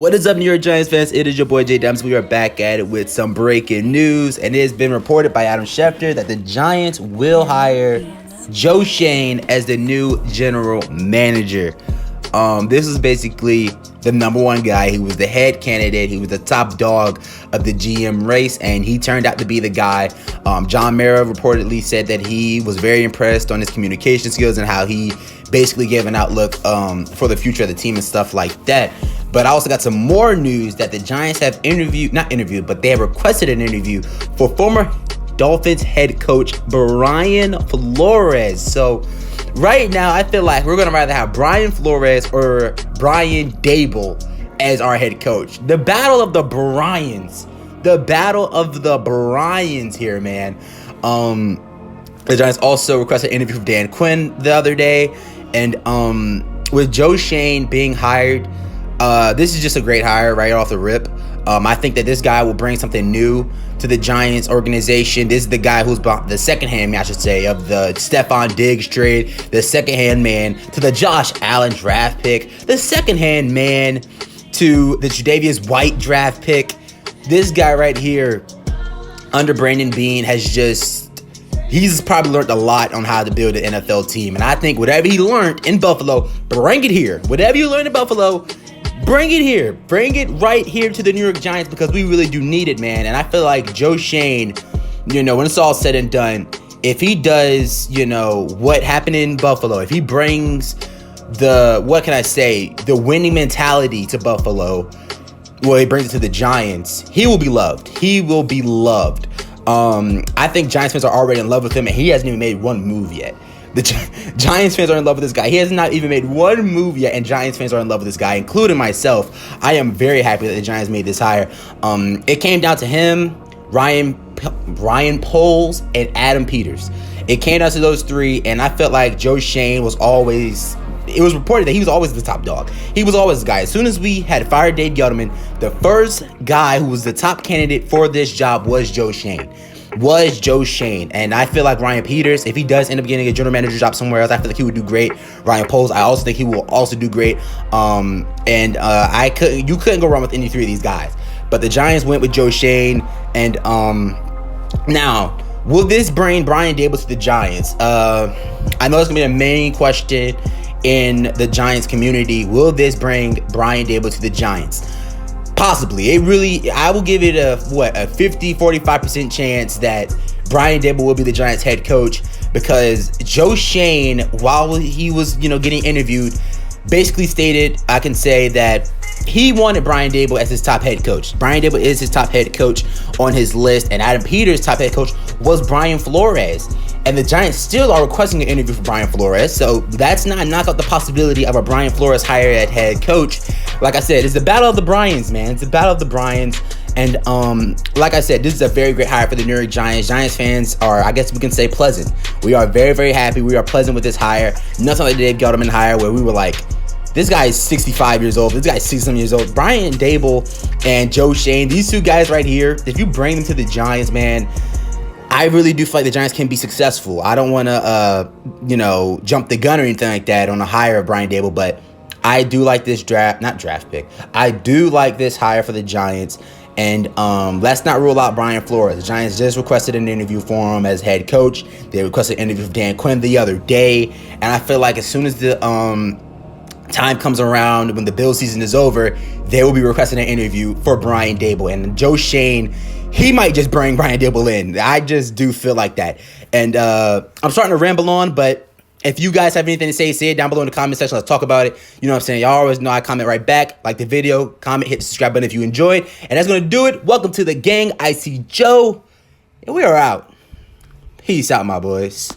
What is up, New York Giants fans? It is your boy Jay Dams. We are back at it with some breaking news, and it has been reported by Adam Schefter that the Giants will hire Joe Schoen as the new general manager. This is basically the number one guy. He was the head candidate. He was the top dog of the GM race, and he turned out to be the guy. John Mara reportedly said that he was very impressed on his communication skills and how he basically gave an outlook for the future of the team and stuff like that. But I also got some more news that the Giants have they have requested an interview for former Dolphins head coach Brian Flores. So right now, I feel like we're going to rather have Brian Flores or Brian Daboll as our head coach. The battle of the Bryans. The battle of the Bryans here, man. The Giants also requested an interview from Dan Quinn the other day. And with Joe Schoen being hired, this is just a great hire right off the rip. I think that this guy will bring something new to the Giants organization. This is the guy who's the second-hand man, I should say, of the Stephon Diggs trade, the second-hand man to the Josh Allen draft pick, the second-hand man to the Tre'Davious White draft pick. This guy right here, under Brandon Beane, he's probably learned a lot on how to build an NFL team. And I think whatever he learned in Buffalo, bring it here. Whatever you learned in Buffalo, bring it here. Bring it right here to the New York Giants because we really do need it, man. And I feel like Joe Schoen, when it's all said and done, if he does, what happened in Buffalo, if he brings the winning mentality to Buffalo, well, he brings it to the Giants, he will be loved. He will be loved. I think Giants fans are already in love with him, and he hasn't even made one move yet. The Giants fans are in love with this guy. He has not even made one move yet, and Giants fans are in love with this guy, including myself. I am very happy that the Giants made this hire. It came down to him, Ryan Poles, and Adam Peters. It came down to those three, and I felt like Joe Schoen was always... It was reported that he was always the top dog. He was always the guy. As soon as we had fired Dave Gettleman, the first guy who was the top candidate for this job was Joe Schoen. And I feel like Ryan Peters, if he does end up getting a general manager job somewhere else, I feel like he would do great. Ryan Poles, I also think he will also do great. You couldn't go wrong with any three of these guys. But the Giants went with Joe Schoen, and now, will this bring Brian Daboll to the Giants? I know it's gonna be a main question in the Giants community. Will this bring Brian Daboll to the Giants? Possibly. I will give it a 50-45% chance that Brian Daboll will be the Giants head coach, because Joe Schoen, while he was, getting interviewed, basically stated, I can say that he wanted Brian Daboll as his top head coach. Brian Daboll is his top head coach on his list, and Adam Peters' top head coach was Brian Flores. And the Giants still are requesting an interview for Brian Flores, so that's not knock out the possibility of a Brian Flores hire at head coach. Like I said, it's the battle of the Bryans, man. It's the battle of the Bryans. And like I said, this is a very great hire for the New York Giants. Giants fans are, I guess we can say, pleasant. We are very, very happy. We are pleasant with this hire. Nothing like the Dave Gettleman hire where we were like, this guy is 65 years old. This guy is 60 years old. Brian Daboll and Joe Schoen, these two guys right here, if you bring them to the Giants, man, I really do feel like the Giants can be successful. I don't want to, jump the gun or anything like that on the hire of Brian Daboll, but I do like this I do like this hire for the Giants. And let's not rule out Brian Flores. The Giants just requested an interview for him as head coach. They requested an interview from Dan Quinn the other day. And I feel like as soon as the time comes around, when the Bill season is over, they will be requesting an interview for Brian Daboll. And Joe Schoen, he might just bring Brian Daboll in. I just do feel like that. And I'm starting to ramble on, but if you guys have anything to say it down below in the comment section. Let's talk about it. You know what I'm saying? Y'all always know I comment right back. Like the video, comment, hit the subscribe button if you enjoyed. And that's going to do it. Welcome to the gang. I see Joe. And we are out. Peace out, my boys.